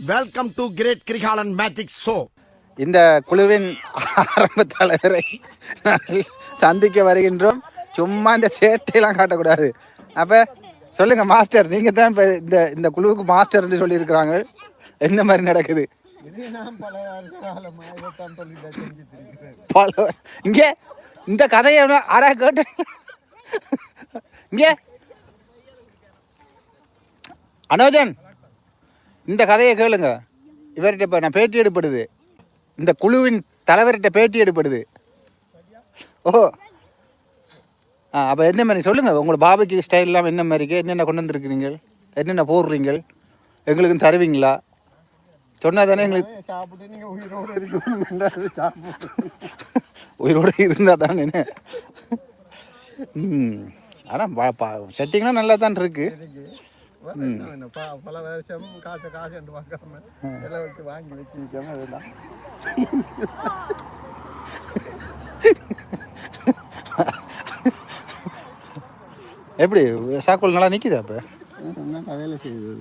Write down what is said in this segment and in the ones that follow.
Welcome to great Kirikalan magic show. இந்த குழுவின் ஆரம்ப தலைவரை சந்திக்க வருகின்றோம். சும்மா இந்த சேட்டையெல்லாம் காட்டக்கூடாது. அப்போ சொல்லுங்க மாஸ்டர், நீங்கள் தான் இப்போ இந்த குழுவுக்கு மாஸ்டர் என்று சொல்லியிருக்கிறாங்க. என்ன மாதிரி நடக்குது? இங்கே இந்த கதையை ஆரா கேட்டு இங்கே அனோஜன் இந்த கதையை கேளுங்க. இவர்கிட்ட இப்போ நான் பேட்டி எடுப்படுது, இந்த குழுவின் தலைவர்கிட்ட பேட்டி எடுப்படுது. ஓ அப்போ என்ன மாதிரி சொல்லுங்கள், உங்களோட பாபிக்கு ஸ்டைல்லாம் என்ன மாதிரிக்கு, என்னென்ன கொண்டு வந்துருக்குறீங்க, என்னென்ன போடுறீங்க, எங்களுக்கும் தருவீங்களா? சொன்னால் தானே எங்களுக்கு உயிரோடு இருந்தால் தானே. ஆனால் செட்டிங்லாம் நல்லா தான் இருக்கு. பல வருஷம் காசு பார்க்காம எல்லாம் வச்சு வாங்கி வச்சுக்காம அதெல்லாம் எப்படி சாக்குள் நல்லா நிற்குதா? அப்போ கதையில செய்யுது.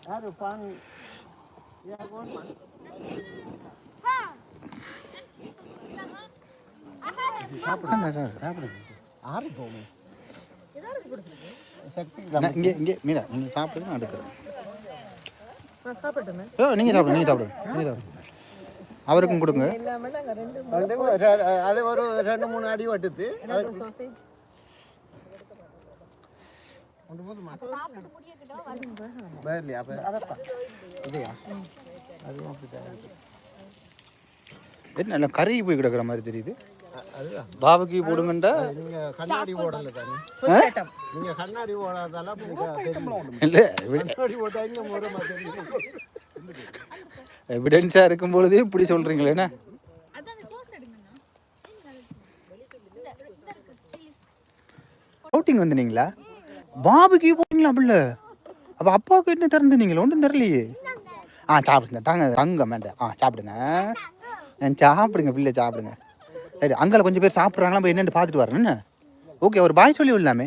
யாரு பானி இங்கே மீரா நீங்கள் சாப்பிடுங்க, நான் எடுக்கிறேன். நீங்கள் சாப்பிடுங்க. அவருக்கும் கொடுங்க. அது ஒரு 2-3 அடி வட்டுது. என்ன கறி போய் கிடக்குற மாதிரி தெரியுது. பாபுக்கு போடுங்கண்டா நீங்க கண்ணாடி போடல தானே, நீங்க கண்ணாடி போடாதால இல்லை கண்ணாடி போட்டா இங்க முறை மாதிரி எவிடன்ஸா இருக்கும் பொழுதே இப்படி சொல்றீங்களே. என்ன அவுட்டிங் வந்துனீங்களா? பாபுக்கு போறீங்களா? அப்படில்ல அப்போ அப்பாவுக்கு என்ன திறந்து நீங்களா? ஒன்றும் தரலையே. சாப்பிடுங்க, தங்க வேண்டாம். சாப்பிடுங்க, சாப்பிடுங்க பிள்ளை, சாப்பிடுங்க. சரி, அங்கே கொஞ்சம் பேர் சாப்பிட்றாங்களா, போய் என்னென்னு பார்த்துட்டு வரேன். என்ன ஓகே, ஒரு பாய் சொல்லி விடலாமே.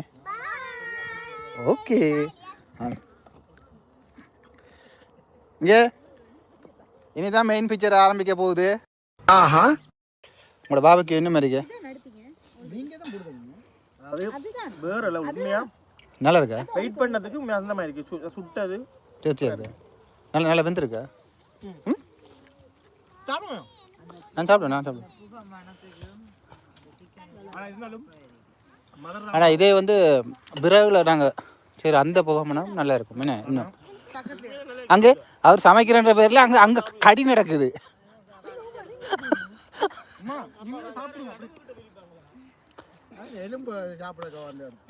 ஓகே, இங்கே இனிதான் மெயின் பிக்சர் ஆரம்பிக்க போகுது. உங்களோட பாபுக்கு என்ன மாதிரிங்க? நல்லா இருக்கா? வெயிட் பண்ணதுக்கு அந்த மாதிரி இருக்கு, சுட்டது சரி இருக்கு, நல்லா வெந்திருக்கா? நான் சாப்பிடுவேன். ஆனால் இதே வந்து பிறகுல நாங்கள் சரி அந்த புகைமனா நல்லா இருக்கும். என்ன இன்னும் அங்கே அவர் சமைக்கிறன்ற பேரில் அங்கே கடி நடக்குது.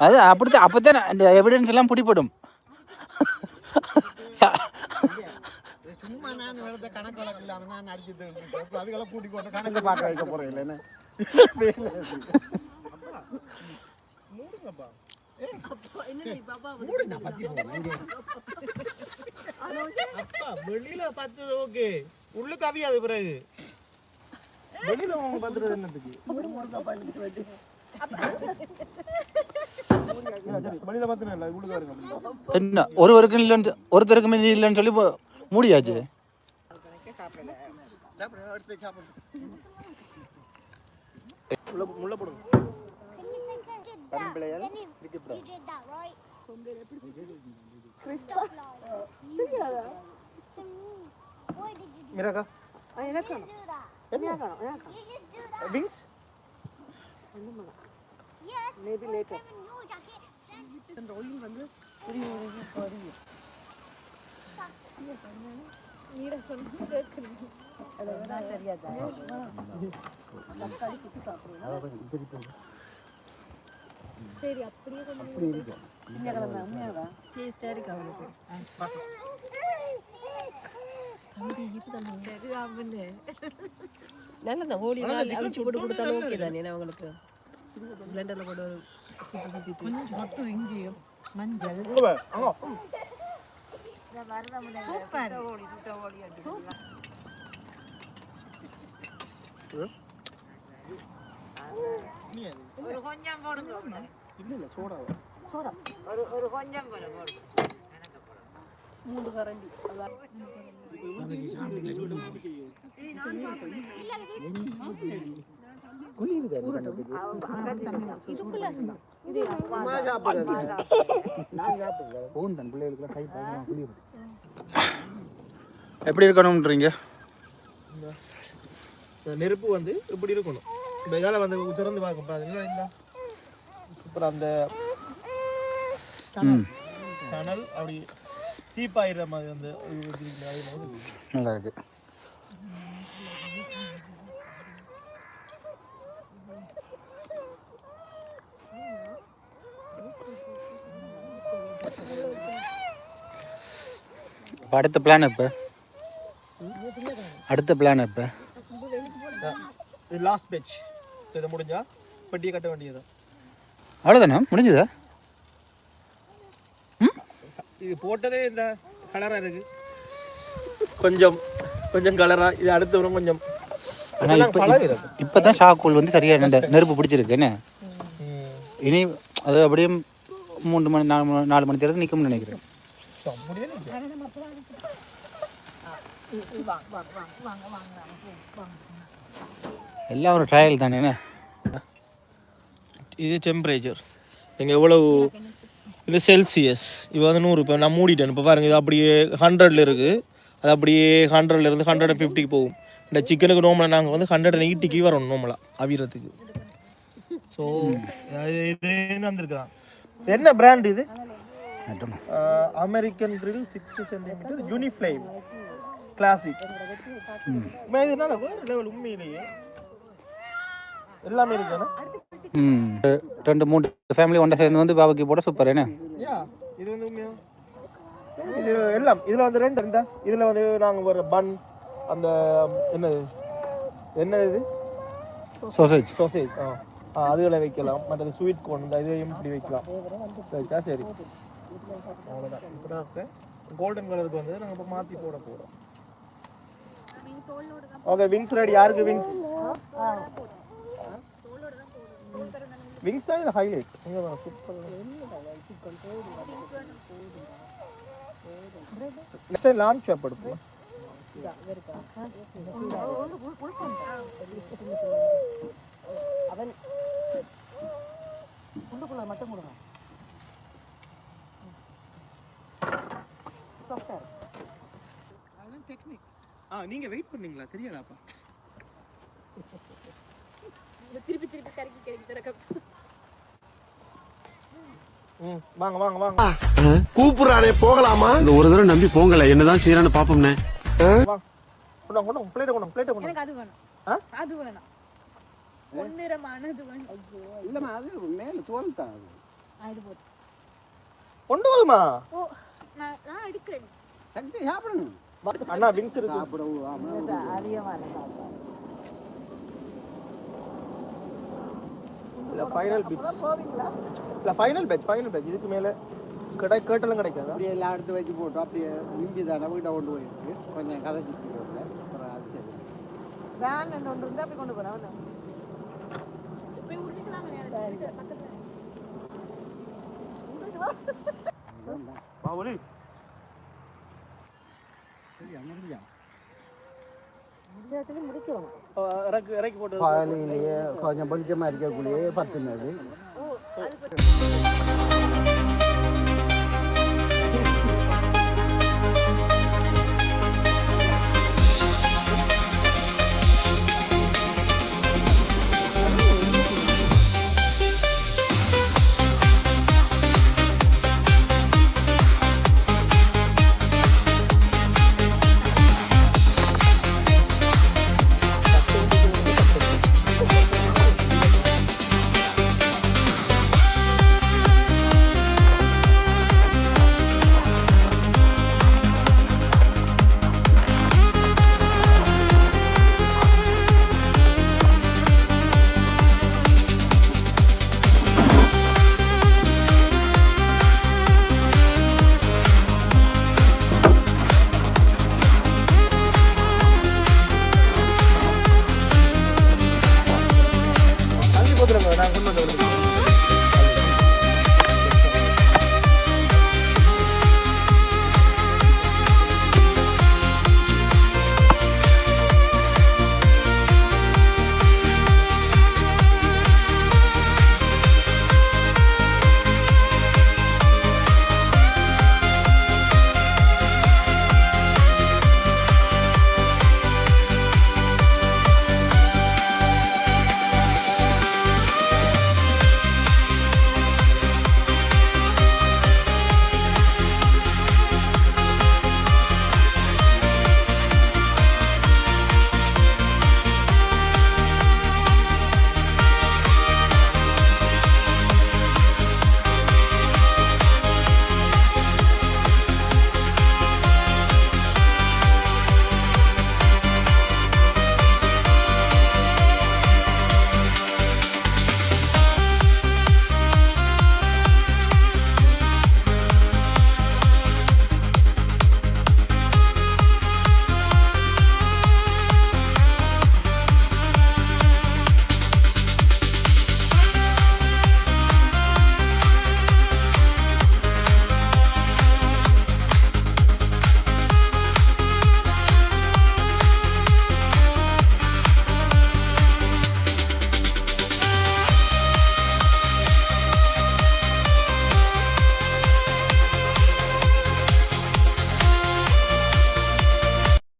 அது அப்படித்தான், அப்போதான் இந்த எவிடன்ஸ் எல்லாம் பிடிப்படும். கணக்கு வழக்கு இல்லாம நான் அடிச்சுட்டு அதுக்கெல்லாம் கூட்டி போட்டு கணக்கு பார்க்க வைக்க போறேன். இல்லைன்னு வெளியில பத்து ஓகே, உள்ள கவியாது. பிறகு வெளியில பத்துறது என்னத்துக்கு? வெளியில பத்துனா என்ன ஒருவருக்கு இல்லைன்னு, ஒருத்தருக்கு இல்லைன்னு சொல்லி மூடியாச்சு. முள்ள போடுங்க. Maybe later. And oil வந்து நீட சொன்னா கேக்குறீங்க. அதெல்லாம் தெரியாதா? தக்காளி குட்டி சாப்பிடுறீங்க. சரி, அப்படியே கொஞ்சம் இருக்கு. இன்னைக்கு உண்மையாவா? டேஸ்டா இருக்கு அவங்களுக்கு. தம்பி இது தான் சரி ஆவல. நல்லதா ஹோலி நாள் அவிச்சு போட்டு கொடுத்தாலும் ஓகே தானே அவங்களுக்கு. பிளெண்டர்ல போட்டு சுத்திட்டு கொஞ்சம் மட்டும் இஞ்சி மஞ்சள் சூப்பர். ஒரு கொஞ்சம் போடுங்க. இல்ல சோடா ஒரு கொஞ்சம் போல போடுங்க. 3 கரண்டி. எப்படி இருக்கணும்ன்றீங்க? நெருப்பு வந்து இப்படி இருக்கணும். இப்போ இதால் வந்து திறந்து பார்க்கும் பாருங்க. அப்புறம் அந்த கனல் அப்படி தீப்பாயிடுற மாதிரி வந்து நல்லா இருக்கு. அடுத்த பிளான் எப்போ? அடுத்த பிளான் எப்போ? இது லாஸ்ட் பேட்ச். இதை முடிஞ்சா பெட்டியை கட்ட வேண்டியது. அவ்வளோதானே? முடிஞ்சதா? இது போட்டதே இந்த கலராக இருக்கு. கொஞ்சம் கொஞ்சம் கலரா. இது அடுத்த வரும் கொஞ்சம். ஆனால் இப்போ தான் ஷாக்கூல் வந்து சரியாக இந்த நெருப்பு பிடிச்சிருக்கு என்ன. இனி அது அப்படியே 3 மணி 4 மணி தேர்தல் நிற்கும்னு நினைக்கிறேன். எல்லாம் ஒரு ட்ரையல் தானே. இது டெம்பரேச்சர் நீங்கள் எவ்வளவு இது செல்சியஸ். இப்போ வந்து 100. இப்போ நான் மூடிட்டேன். இப்போ பாருங்கள், இது அப்படியே 100ல் இருக்குது. அது அப்படியே 100லேருந்து 150க்கு போகும். இந்த சிக்கனுக்கு நோம்பலை நாங்கள் வந்து 180க்கு வரணும் நோம்பலாக அவிரத்துக்கு. ஸோ இது வந்துருக்குறான். என்ன பிராண்ட் இது? American grill 60 centimetre Uniflame classic. இதனால லெவல் உண்மையிலேயே எல்லாமே இருக்குண்ணா. 2-3 ஃபேமிலி ஒன்றா சேர்ந்து வந்து பாபுக்கு போட சூப்பர் என்ன. இது வந்து உண்மையா இது எல்லாம் இதில் வந்து 2 இருந்தா. இதில் வந்து நாங்கள் ஒரு பன் அந்த என்ன இது சோசேஜ் அதுகளை வைக்கலாம். மற்றது ஸ்வீட் கோன் இந்த இதையும் இப்படி வைக்கலாம். வச்சா சரி, அவ்வளோதான். இப்போ கோல்டன் கலருக்கு வந்து நாங்கள் இப்போ மாற்றி போட போகிறோம். Okay, wings ready. யாருக்கு விங்ஸ்? விங்ஸ் தான் இதில் ஹைலைட். நெக்ஸ்ட் டைம் லான்ச் ஏற்படுத்தும். அவன் உள்ளுக்குள்ள மட்டும் கொடுங்க. நீங்க வெயிட் பண்ணீங்களா? தெரியாதாப்பா. திருப்பி கறக்கி திறக்க. வாங்க வாங்க வாங்க. கூப்பிடுறானே போகலாமா? இந்த ஒரு தடவை நம்பி போங்கல, என்னதான் செய்யறான்னு பாப்போம்னே. பிளேட் கொண்டு. எனக்கு அது வேணும். அது வேணும். பொன்னிறமானது வேணும். இல்லம்மா, அது மேல தோல் தான். அது போடு. கொண்டு வாமா. ஓ, நான் எடுக்கிறேன். சக்தி சாப்பிடணும். அண்ணா விங்ஸ் இருக்கு. சாப்பிடவும் ஆமா. அதிகமான இல்ல ஃபைனல் பிட்ச். இல்ல ஃபைனல் பேட்ச். இதுக்கு மேல கேட்டலும் கிடைக்காது. அப்படியே எல்லாம் எடுத்து வச்சு போட்டோம். அப்படியே மிஞ்சி தானே வீட்டை கொண்டு போயிருக்கு. கொஞ்சம் கதை சுற்றி அப்புறம் அது சரி. வேன் ஒன்று இருந்தால் அப்படி கொண்டு போகிறேன். போய் உருட்டிக்கலாம். பாவலி இறக்கி போட்டு காலையிலேயே கொஞ்சம் வெளிச்சமாக இருக்கக்குள்ளேயே 10 நாள். ஹெல்மெட்